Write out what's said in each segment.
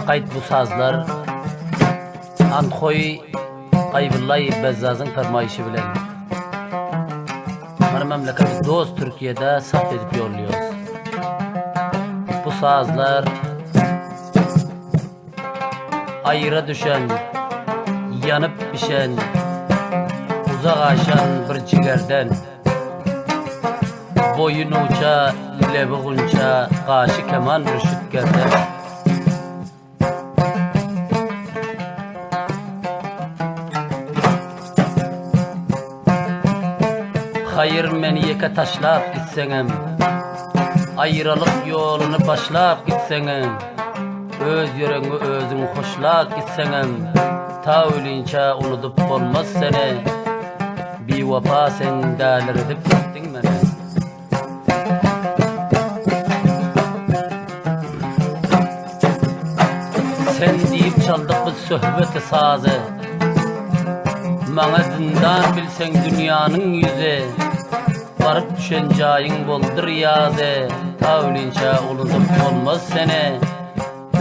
Hayt bu sazlar Antkoy Aybullay Bezzaz'ın fermayışı bilen Mana memleketi dost Türkiye'de saft edip yolluyoruz. Bu sazlar ayıra düşen, yanıp pişen, uzak aşan bir cigerden, boyun uça, lebi gunça, kaşı keman rüşüt gerden. Hayır meni yeke taşlap gitsenem, ayrılık yolunu başlap gitsenem, öz yüreğini özün hoşlap gitsenem, ta ölünce unutup olmaz seni, bir vapa sen dağlar edip gittin beni. Sen deyip çaldık bu söhbeti sazı, bana zindan bilsen dünyanın yüzü, varıp düşen cayın boldur yazı, ta ölünce unutup olmaz seni,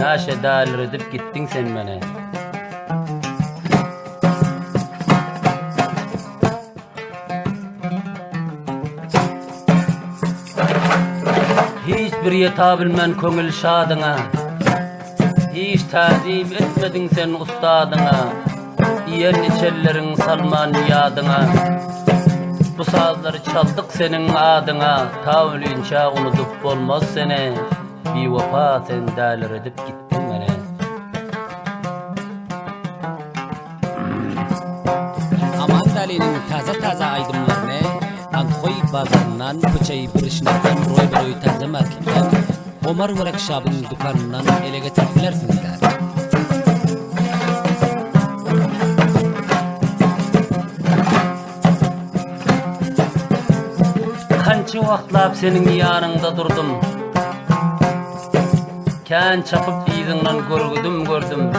naşe dağlar edip gittin sen beni. Hiçbir yeta bilmen köngül şadına, hiç tazim etmedin sen ustadına, yen içellerin salman yadına. Bu sazları çaldık senin adına, ta ölünce unutup olmaz seni, bir vefa sen dağlar edip gittin beni. Aman Ali'nin taza aydınlarını Antkoy bazarından, Koçay Birişinek'ten, Roy taze marketten, Omar Varak Şab'ın dükkanından ele getirdilersinizler. Kança vaxtlap senin yanında durdum, kän çapıp izinden gördüm.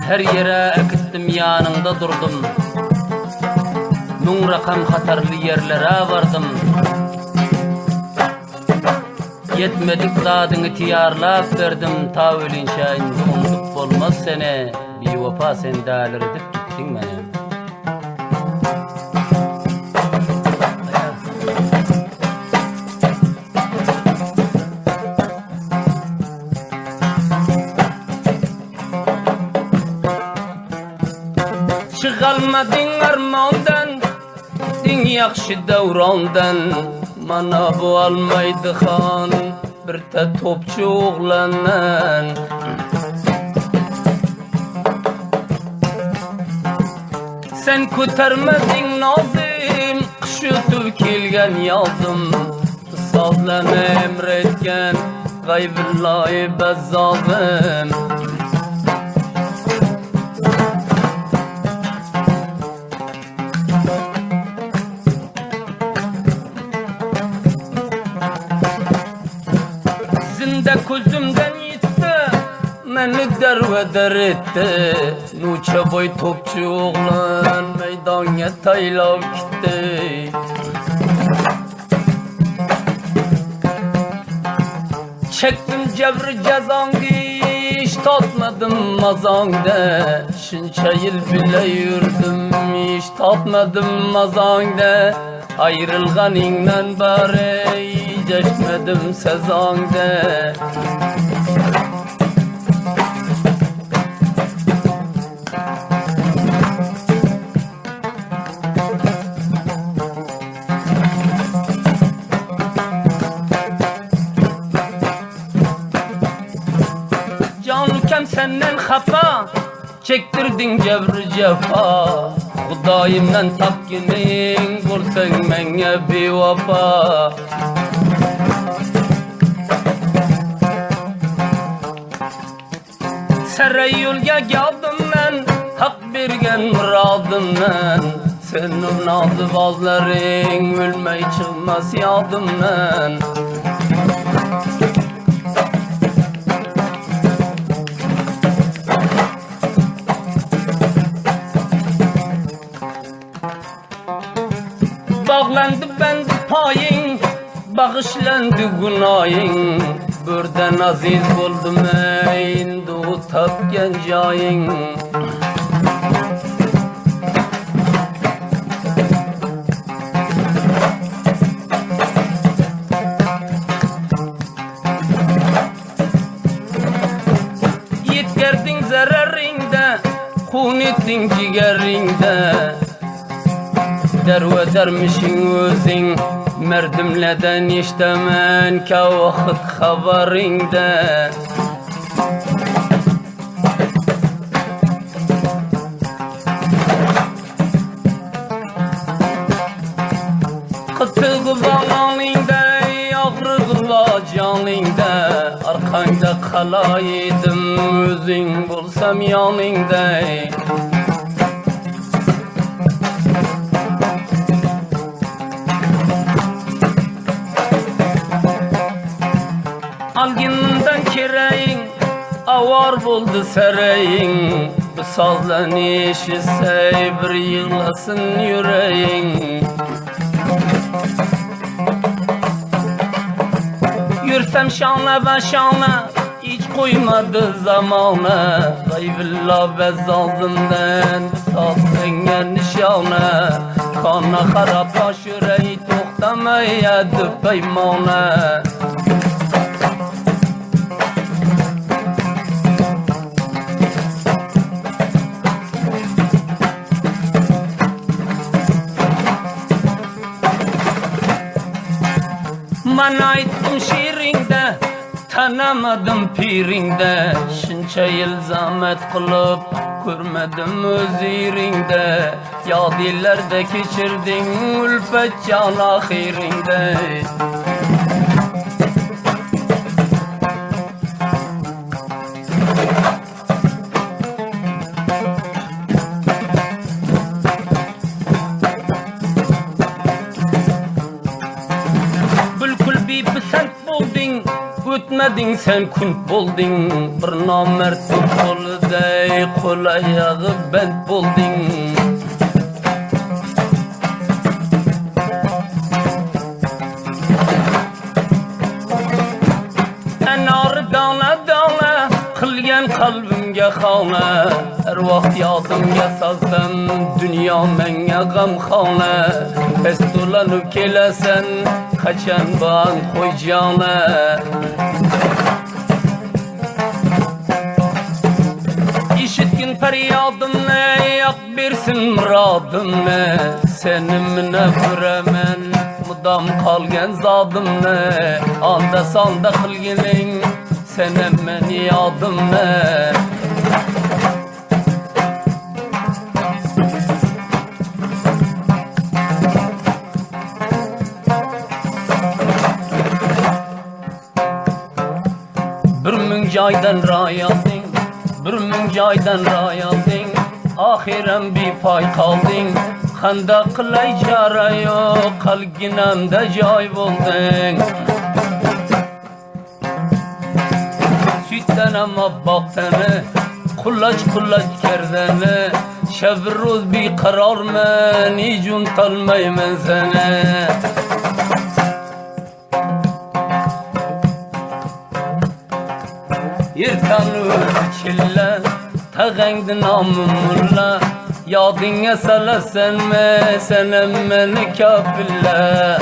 Her yere ekittim yanında durdum, nun rakam hatarlı yerlere vardım. Yetmedik zadını tiyarlap verdim, ta ölünce indi unutup olmaz seni, bir vefa sen dağlar edip gittin beni. Çıkalmadın armandan, din yakşı davrandan, mana bu almaydı han, bir de topçu oğlanan. Sen kurtarmadın nazım, kışıtıp kelgen yazım, sazlan emretken, gaybillahi bezzazım. Zinde közümden yitti, meni derveder etti, nuça boy topçu oğlan meydana taylap gitti. Çektim cevri cezanı, hiç tatmadım mazangda, şunca yıl bile yürüdüm, hiç tatmadım mazangda, ayrılganından bari geçmedim sezonda. Canlıkem senden xafa, çektirdin cevri cefa, Xudayimden tapginin, bulsan menge bir vefa. Saray yolga geldim ben, hak bergen muradımdan, senin nazı bazların ölmey çıkmaz yadımdan. Bağlandı ben payın, bağışlandı günahın, birden aziz buldum endi o tapgen jayın. Yetkerdin zararında, kun ettin cigerinde, derve dermişin özün, merdimleden iştemen ka vakit haberinde. Kıtığı bağlanında, ağrığı canında, arkanda kalaydım, özün bulsam yanında. Algınından kireyin, avar buldu sereyin, bu sazdan işitsey bir yığlasın yüreğin. Yürsem şanla ben şanla, hiç koymadı zamana. Gaybillah bez aldımdan, bu sazdan nişana. Kana harapa yüreği toxtamaya düpeymana. Man aytdım şiirinde, tanamadım pirinde. Şuncha yıl zahmet kılıp, görmedim öz yerinde. Yadillerde keçirdin ülfet can ahirinde. Pisent buldun, ötmedin sen kunt buldun. Bir namert koluday, kol ayağı bent buldun. Enarı dağla dağla, kılgen kalbimge xana. Her vakt yadımge sazsam, dünya menge gam xana. Pestulanıp kelesen, kaçan bağın koy cana. İşitkin feryadım ne, yak birsin muradım ne. Senimle füremen, mudam kalgen zadım ne. Anda sanda kılginin, senemmen yadım ne. Caydan rayaldın, bir mün caydan rayaldın. Ahirem bir pay kaldın, handa kılay cara yok, kalginanda cay buldun. Sütten ama baktene, kullaç kullaç kerdene. Şevruz bir karar men, icun talmaymen sene. Yırtanır çille, tağengdi namımla. Yadinge salasen me, senemmeni kafille.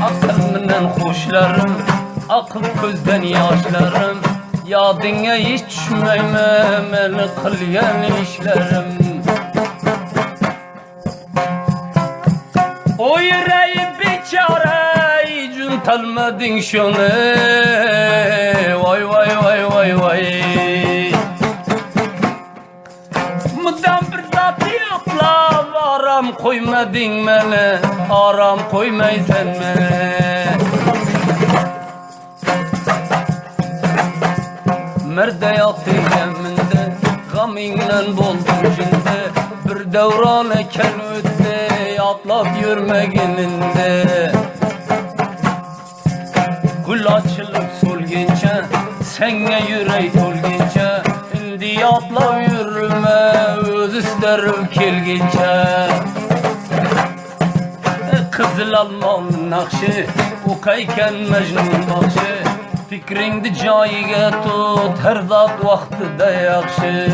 Akılmından hoşlarım, akıl közden yaşlarım. Yadinge hiç düşmeyme, beni kılgen işlerim. O yüreği biçare, talmadın şunu, vay vay vay vay vay. Mudam bir zatı yapla, aram koymadın beni, aram koymaysan beni. Merde yatı geminde, gaminle boldum şimdi. Bir devran eken ötte, atlap yürmegininde. Gül açılıp solgince, senge yürey tolgince. İndi atla yürüme, öz isterim kelgince. Kızıl almanın nakşı okayken Mecnun bakşı fikringdi joyiga tut her zat vaqtida yaxshi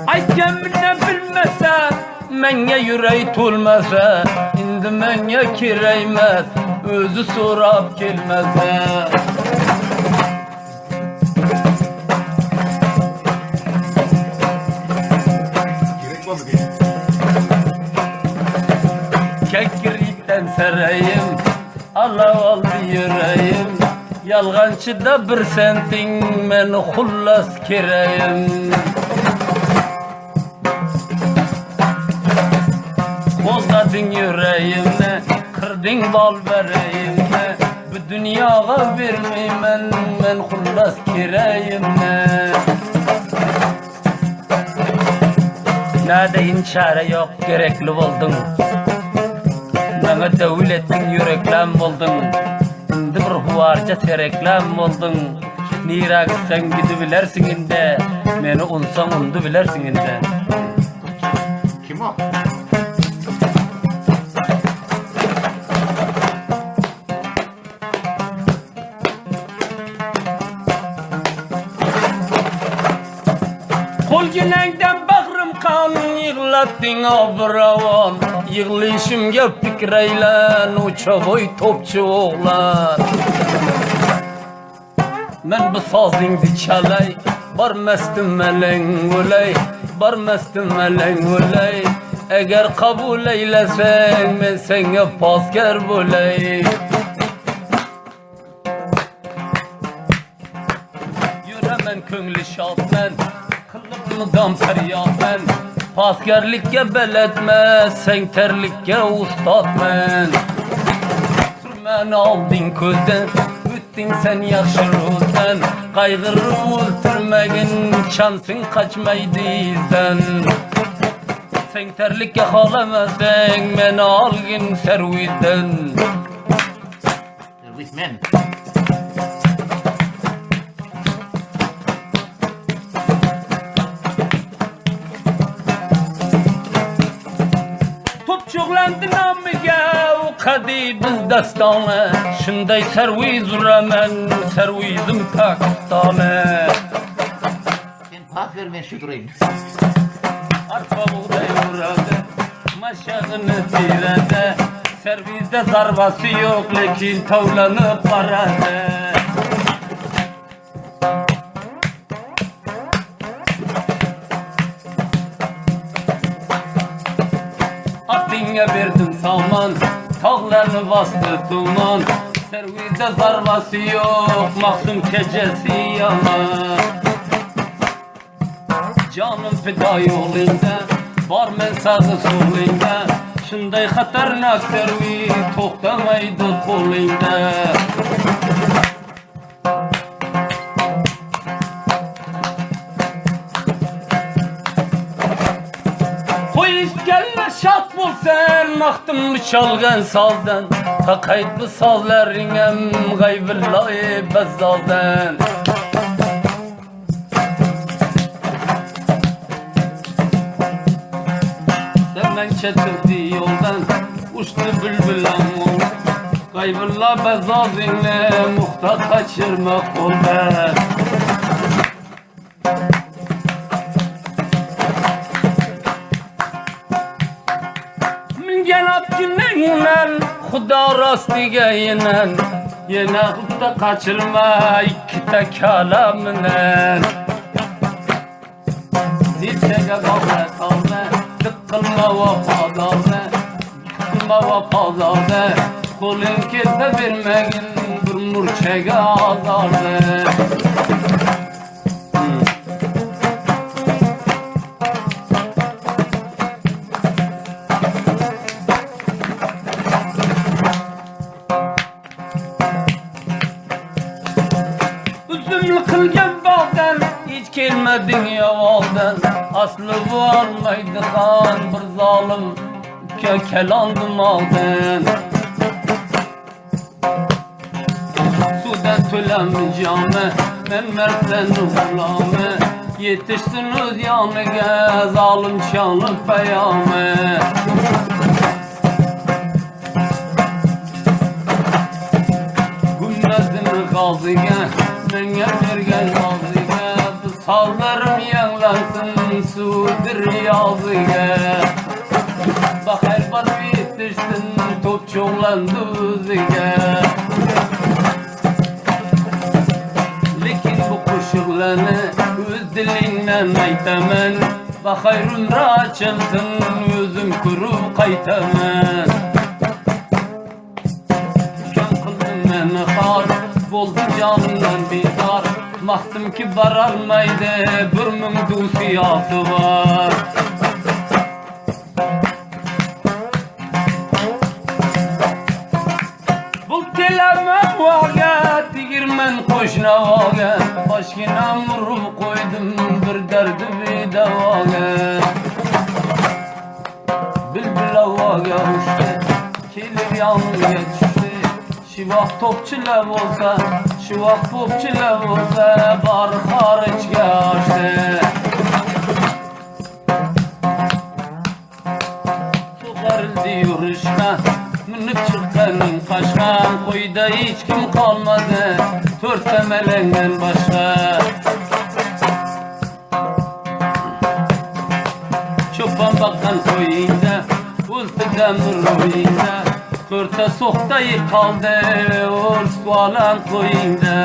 aytganimni bilmasa menga yuray to'lmasa endi menga kerakmas o'zi so'rab kelmasa Kekirikten sarayım Alav aldı yüreğim Yalgancı da bir sentin Meni hullas kereyim Bozladın yüreğimle Kırdın bal vereyimle Bu dünyaya vermeymen Men hullas kereyimle Nedeyin çare yok gerekli oldun Bana devletin yüreklem oldun Şimdi bir huvarca tereklem oldun Nira gitsen gidibilersin inde Meni unsan undu bilersin inde Kim o? Kol gülengden bakrım kan Yığlattın abravan Yığılışımga fikreylen Uça boy topçu oğlan Men bu sazingdi çalay Barmestim melen ulay Barmestim melen ulay Eğer kabul eylesen Men senge pasker bulay Yüremen köngli şatmen Kılıbını damper yapen Paskerlikке beletme Sen terlikke ustatmen Sürmen aldın kölden Büttin sen yaxşı rüzden Kaygırı öldürmegin Şansın kaçmaydı izden Sen terlikke halamazden Men algın servizden With men. Topçuqlandı namıga o kadi biz dastana Şunday serviz uramen servizim Pakistan'a Sen pas ver ben şu durayım. Arpa buğday uradı maşağını tirede Servizde zarbası yok lekin tavlanıp paradı Atınga verdim saman Tağlarını bastı duman Servizde zarbası yok Mahzun kecesi yaman Canım fida yolunda Var men sağı solunda Şunday xatarnak servis Toxtamaydı kolunda Koy işgelle şat bulsan Mahtım çalgan saldan Takayt bu sallarinem Gaybillahi bezzaldan Demen çetirdi yoldan Uçtu bülbül amur Gaybillah bezazinle Muhtar kaçırmak koldan Genap güneyinen Xuda rastiga inen Yine hıfta kaçırma İkide kalaminen Ziltege kavre kavre Tıkkılma vafadavre Tıkkılma vafadavre Kolun kirpe vermegin Bir murçege azarde Kılgen bağdan hiç gelmedin yavaldan Aslı bu almaydı kan bir zalim Kökelandım aldın Suda tülemeyeceğime Ben mersen ruhlamı Yetiştiniz yanıga zalim şanlı peyame. Günnetini gazıga menge vergen gazıga bu sallarım yanlansın sudur yazıga. Bak elbet yetiştin top çoğlandı özüge. Lekin bu koşullarını öz dilinden aytaman. Bak hayrun açılsın yüzüm kurup kaytaman. Kön kıldım beni har, boldu canımdan bezar. Baktım ki baralmaydı bir ming dusiyatı var. Kelamam vaga, tigirmen koşna vaga. Başkina vurup koydum bir derdi bir davaga. Bülbül vaga uçtu, kelib yanıma düştü. Şu vakt topçular olsa, şu vakt popçular olsa, bar hariçga açtı. Suqarildi yurishga, minib chiqqaning qashqa. Qo'yda hech kim qolmadi, to'rtta melangdan boshqa. Cho'pon boqqan qo'yingda, o'ltirgan ro'yingda, to'rtta so'xta qoldi, o'rs bolam qo'yingda.